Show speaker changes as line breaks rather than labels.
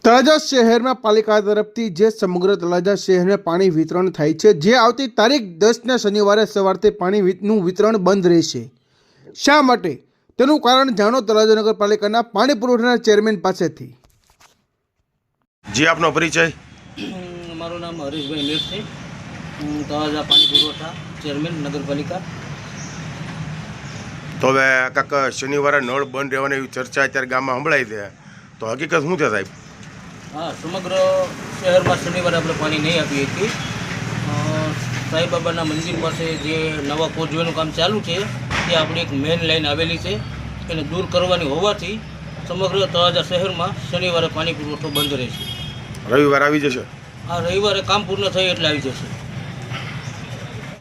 તળાજા શહેરમાં પાલિકા તરફથી જે સમગ્ર તળાજા શહેરને પાણી વિતરણ થાય છે, જે આવતી તારીખ 10ના શનિવારે સવારથી પાણીનું વિતરણ બંધ રહેશે। શા માટે તેનું કારણ જાણો તળાજા નગરપાલિકાના પાણી પુરવઠાના ચેરમેન પાસેથી।
જી આપનો પરિચય।
મારું નામ હરીશભાઈ મેર છે। હું તળાજા પાણી પુરવઠા ચેરમેન નગરપાલિકા।
તો હવે કાંક શનિવારે નળ બંધ રહેવાની એવી ચર્ચા અત્યારે ગામમાં સંભળાય છે, તો હકીકત શું છે સાહેબ?
હા, સમગ્ર શહેરમાં શનિવારે આપણે પાણી નહીં આપીએ છીએ। સાંઈબાબાના મંદિર પાસે જે નવા કોઝવેનું કામ ચાલુ છે, તે આપણી એક મેઇન લાઈન આવેલી છે, એને દૂર કરવાની હોવાથી સમગ્ર તળાજા શહેરમાં શનિવારે પાણી પુરવઠો બંધ રહેશે।
રવિવાર આવી જશે?
આ રવિવારે કામ પૂર્ણ થાય એટલે આવી જશે।